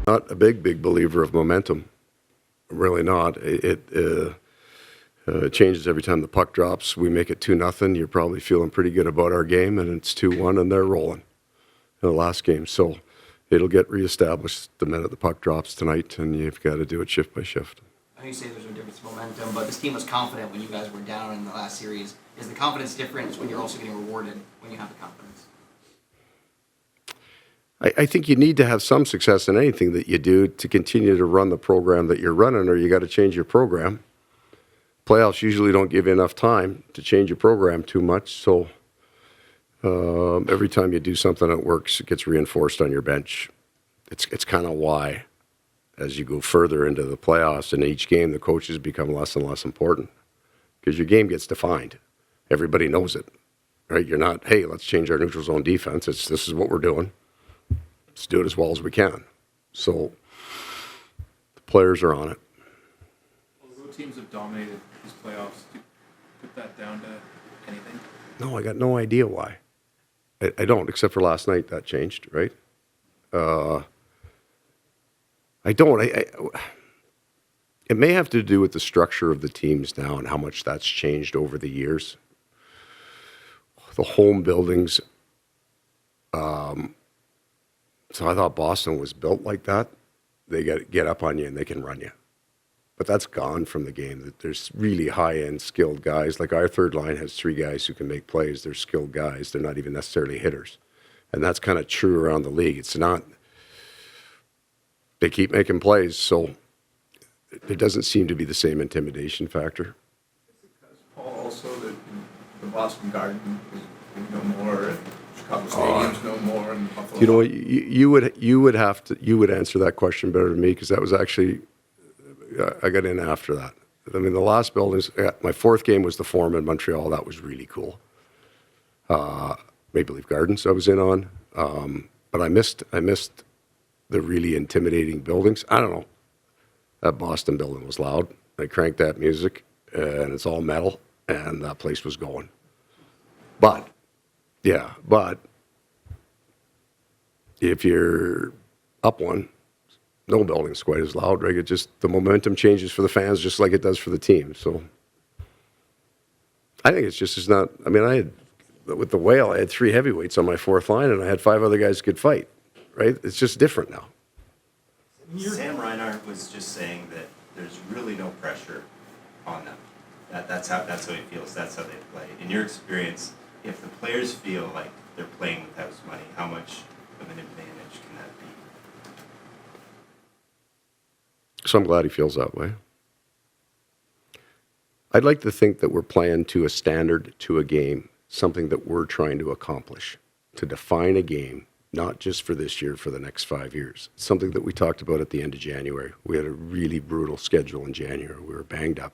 Not a big believer of momentum. Really not. It changes every time the puck drops. We make it 2-0. You're probably feeling pretty good about our game, and it's 2-1, and they're rolling in the last game. So it'll get reestablished the minute the puck drops tonight, and you've got to do it shift by shift. I know you say there's no difference in momentum, but this team was confident when you guys were down in the last series. Is the confidence different when you're also getting rewarded when you have the confidence? I think you need to have some success in anything that you do to continue to run the program that you're running, or you got to change your program. Playoffs usually don't give you enough time to change your program too much, so every time you do something that works, it gets reinforced on your bench. It's kind of why, as you go further into the playoffs, in each game, the coaches become less and less important because your game gets defined. Everybody knows it, right? You're not, hey, let's change our neutral zone defense. It's this is what we're doing. Let's do it as well as we can. So the players are on it. Although teams have dominated these playoffs, do you put that down to anything? No, I got no idea why. I don't, except for last night. That changed, right? I don't. It may have to do with the structure of the teams now and how much that's changed over the years. The home buildings. So I thought Boston was built like that. They get up on you and they can run you. But that's gone from the game. There's really high-end skilled guys. Like our third line has 3 guys who can make plays. They're skilled guys. They're not even necessarily hitters. And that's kind of true around the league. It's not. They keep making plays, so there doesn't seem to be the same intimidation factor. Because Paul, also that the Boston Garden is no more, and Chicago Stadium's no more, and Buffalo. You know, you would answer that question better than me because that was actually I got in after that. I mean, the last buildings. My 4th game was the Forum in Montreal. That was really cool. Maple Leaf Gardens I was in on, but I missed the really intimidating buildings. I don't know. That Boston building was loud. They cranked that music, and it's all metal, and that place was going. But if you're up one, no building's quite as loud, right? It just, the momentum changes for the fans just like it does for the team. So I think it's not, I mean, with the Whale, I had 3 heavyweights on my 4th line, and I had 5 other guys who could fight, right? It's just different now. Sam Reinhart was just saying that there's really no pressure on them. That's how he feels. That's how they play. In your experience, if the players feel like they're playing with house money, how much of an advantage can that be? So I'm glad he feels that way. I'd like to think that we're playing to a standard, to a game, something that we're trying to accomplish, to define a game, not just for this year, for the next 5 years. Something that we talked about at the end of January. We had a really brutal schedule in January. We were banged up.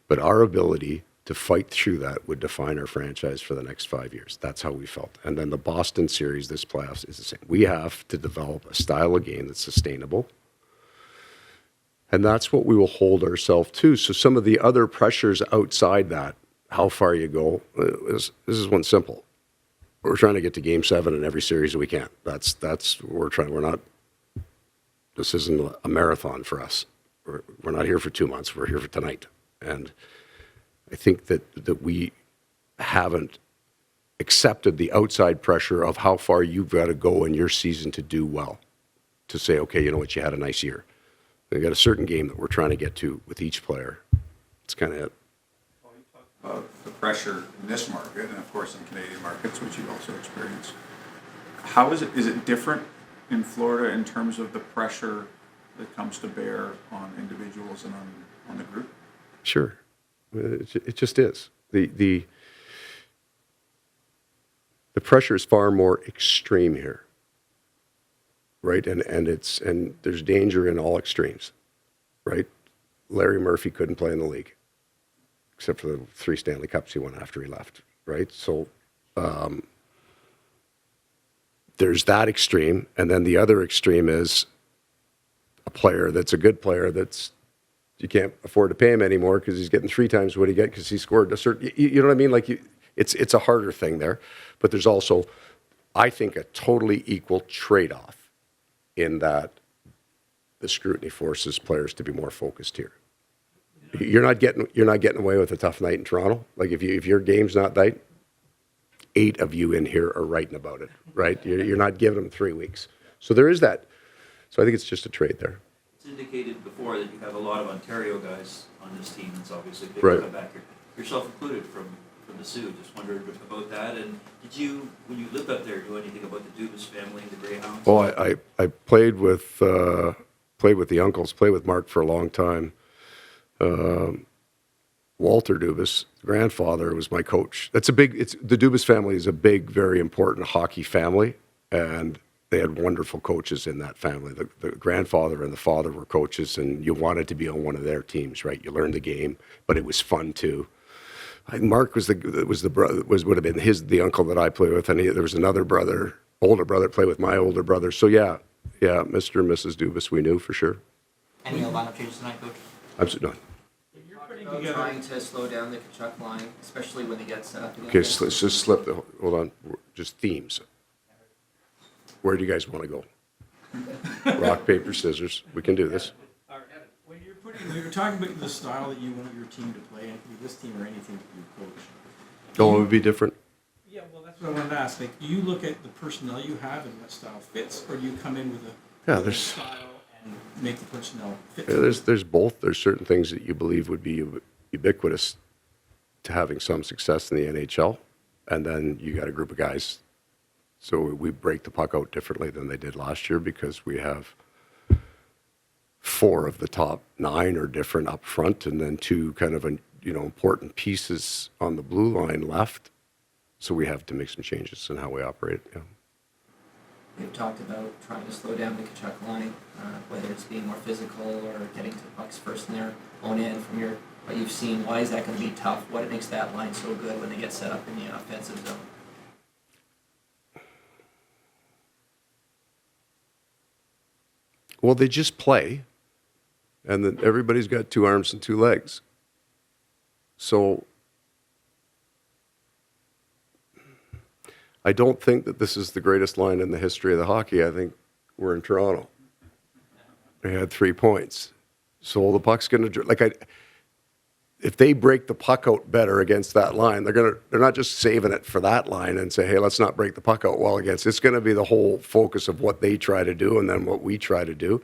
But our ability to fight through that would define our franchise for the next 5 years. That's how we felt. And then the Boston series, this playoffs, is the same. We have to develop a style of game that's sustainable. And that's what we will hold ourselves to. So some of the other pressures outside that, how far you go, this is one simple. We're trying to get to Game 7 in every series that we can. That's what we're trying. We're not. This isn't a marathon for us. We're not here for 2 months. We're here for tonight. And I think that we haven't accepted the outside pressure of how far you've got to go in your season to do well. To say, okay, you know what, you had a nice year. We've got a certain game that we're trying to get to with each player. It's kind of it. Well, you talked about the pressure in this market, and of course in Canadian markets, which you also experience. How is it? Is it different in Florida in terms of the pressure that comes to bear on individuals and on the group? Sure, it just is. The pressure is far more extreme here. Right, and there's danger in all extremes, right? Larry Murphy couldn't play in the league, except for the 3 Stanley Cups he won after he left, right? So there's that extreme, and then the other extreme is a player that's a good player that's you can't afford to pay him anymore because he's getting 3 times what he get because he scored a certain. You know what I mean? Like it's a harder thing there, but there's also, I think, a totally equal trade-off in that the scrutiny forces players to be more focused here. You're not getting away with a tough night in Toronto. Like if your game's not tight, 8 of you in here are writing about it, right? You're not giving them 3 weeks. So there is that. So I think it's just a trade there. It's indicated before that you have a lot of Ontario guys on this team. It's obviously a big Right. comeback here. Yourself included from the Sioux. Just wondered about that. And did you, when you lived up there, do anything about the Dubas family and the Greyhounds? Well, I played with the uncles, played with Mark for a long time. Walter Dubas, grandfather, was my coach. The Dubas family is a big, very important hockey family, and they had wonderful coaches in that family. The grandfather and the father were coaches, and you wanted to be on one of their teams, right? You learned the game, but it was fun too. Mark would have been the uncle that I played with, and there was another brother, older brother, played with my older brother. So yeah, Mr. and Mrs. Dubas, we knew for sure. Any lineup changes tonight, Coach? Absolutely not. You're putting together trying to slow down the Tkachuk line, especially when they get set up. Okay, so let's just hold on, just themes. Where do you guys want to go? Rock, paper, scissors. We can do this. When you're talking about the style that you want your team to play, and this team or anything that you coach. Oh, it would be different. Yeah, well, that's what I wanted to ask. Like, do you look at the personnel you have and what style fits, or do you come in with a style and make the personnel fit? Yeah, there's both. There's certain things that you believe would be ubiquitous to having some success in the NHL, and then you got a group of guys. So we break the puck out differently than they did last year because we have 4 of the top 9 are different up front, and then 2 kind of important pieces on the blue line left. So we have to make some changes in how we operate. Yeah. We've talked about trying to slow down the Tkachuk line, whether it's being more physical or getting to the pucks first in their own end. From what you've seen, why is that going to be tough? What makes that line so good when they get set up in the offensive zone? Well, they just play, and then everybody's got 2 arms and 2 legs. So I don't think that this is the greatest line in the history of the hockey. I think we're in Toronto. They had 3 points. So the puck's going to if they break the puck out better against that line, they're not just saving it for that line and say, hey, let's not break the puck out well against. It's going to be the whole focus of what they try to do and then what we try to do.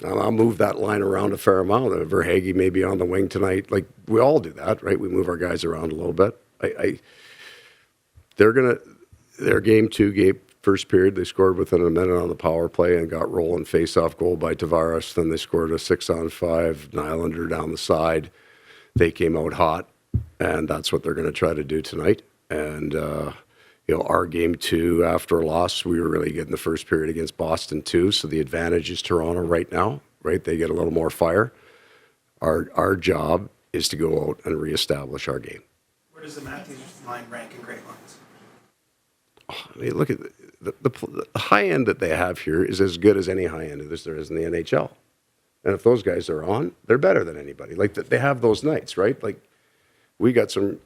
I'll move that line around a fair amount. Verhaeghe may be on the wing tonight. Like, we all do that, right? We move our guys around a little bit. Their game 2, first period, they scored within a minute on the power play and got rolling face-off goal by Tavares. Then they scored a 6-on-5 Nylander down the side. They came out hot, and that's what they're going to try to do tonight. And, our game 2, after a loss, we were really good in the first period against Boston too. So the advantage is Toronto right now, right? They get a little more fire. Our job is to go out and reestablish our game. Where does the Matthews line rank in great lines? I mean, look at the high end that they have here is as good as any high end as there is in the NHL. And if those guys are on, they're better than anybody. Like, they have those nights, right? Like, we got 4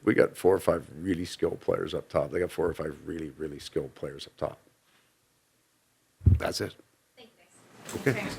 or 5 really skilled players up top. They got 4 or 5 really, really skilled players up top. That's it. Thank you, guys. Okay. Thanks.